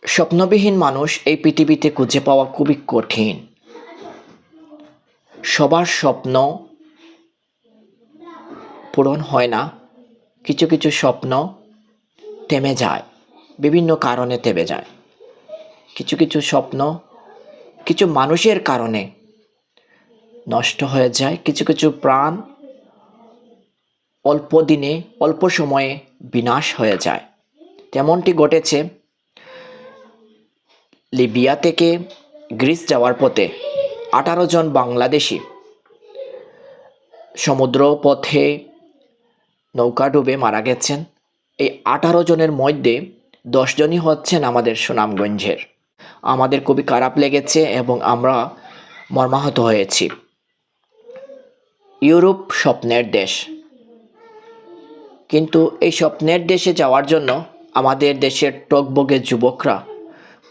স্বপ্নবিহীন মানুষ এই পৃথিবীতে খুঁজে পাওয়া খুবই কঠিন। সবার স্বপ্ন পূরণ হয় না। কিছু কিছু স্বপ্ন থেমে যায়, বিভিন্ন কারণে থেমে যায়। কিছু কিছু স্বপ্ন কিছু মানুষের কারণে নষ্ট হয়ে যায়। কিছু কিছু প্রাণ অল্প দিনে অল্প সময়ে বিনাশ হয়ে যায়। তেমনটি ঘটেছে লিবিয়া থেকে গ্রিস যাওয়ার পথে 18 জন বাংলাদেশি সমুদ্র পথে নৌকা ডুবে মারা গেছেন। এই 18 জনের মধ্যে 10 জনই হচ্ছেন আমাদের সুনামগঞ্জের। আমাদের খুবই খারাপ লেগেছে এবং আমরা মর্মাহত হয়েছি। ইউরোপ স্বপ্নের দেশ, কিন্তু এই স্বপ্নের দেশে যাওয়ার জন্য আমাদের দেশের টগবগে যুবকরা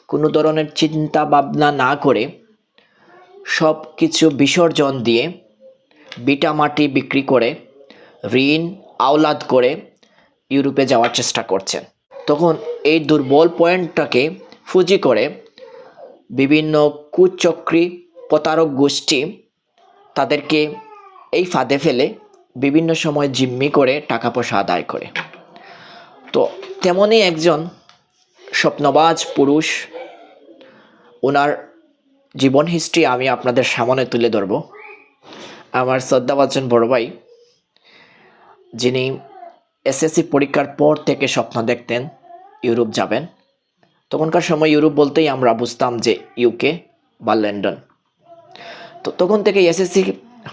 কোনো ধরনের চিন্তা ভাবনা না করে সব কিছু বিসর্জন দিয়ে ভিটামাটি বিক্রি করে ঋণ আওলাদ করে ইউরোপে যাওয়ার চেষ্টা করছেন। তখন এই দুর্বল পয়েন্টটাকে পুঁজি করে বিভিন্ন কুচক্রী প্রতারক গোষ্ঠী তাদেরকে এই ফাঁদে ফেলে বিভিন্ন সময় জিম্মি করে টাকা পয়সা আদায় করে। তো তেমনই একজন স্বপ্নবাজ পুরুষ, ওনার জীবন হিস্ট্রি আমি আপনাদের সামনে তুলে ধরব। আমার শ্রদ্ধাভাজন বড় ভাই, যিনি এসএসসি পরীক্ষার পর থেকে স্বপ্ন দেখতেন ইউরোপ যাবেন। তখনকার সময় ইউরোপ বলতেই আমরা বুঝতাম যে ইউকে বা লন্ডন। তো তখন থেকে এসএসসি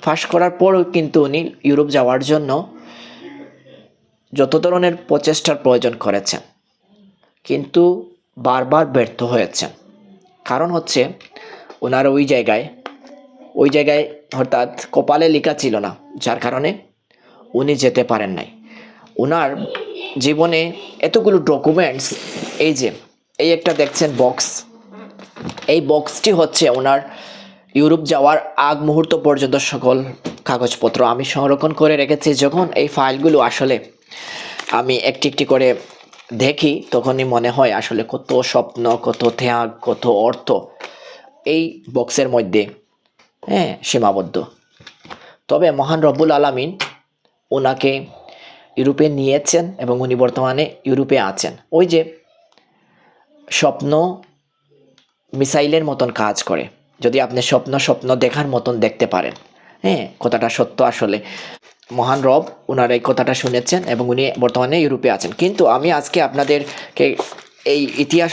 পাস করার পরও কিন্তু উনি ইউরোপ যাওয়ার জন্য যত ধরনের প্রচেষ্টার প্রয়োজন করেছেন, কিন্তু বারবার ব্যর্থ হয়েছেন। কারণ হচ্ছে ওনার ওই জায়গায় অর্থাৎ কপালে লেখা ছিল না, যার কারণে উনি যেতে পারেন নাই। ওনার জীবনে এতগুলো ডকুমেন্টস, এই একটা দেখছেন বক্স, এই বক্সটি হচ্ছে ওনার ইউরোপ যাওয়ার আগ মুহূর্ত পর্যন্ত সকল কাগজপত্র আমি সংরক্ষণ করে রেখেছি। যখন এই ফাইলগুলো আসলে আমি একটি একটি করে দেখি, তখনই মনে হয় আসলে কত স্বপ্ন, কত ত্যাগ, কত অর্থ এই বক্সের মধ্যে সীমাবদ্ধ। তবে মহান রব্বুল আলামিন ওনাকে ইউরোপে নিয়েছেন এবং উনি বর্তমানে ইউরোপে আছেন। ওই যে স্বপ্ন মিসাইলের মতন কাজ করে, যদি আপনি স্বপ্ন দেখার মতন দেখতে পারেন। কথাটা সত্য। আসলে মহান রব ওনার এই কথাটা শুনেছেন এবং উনি বর্তমানে ইউরোপে আছেন। কিন্তু আমি আজকে আপনাদেরকে এই ইতিহাস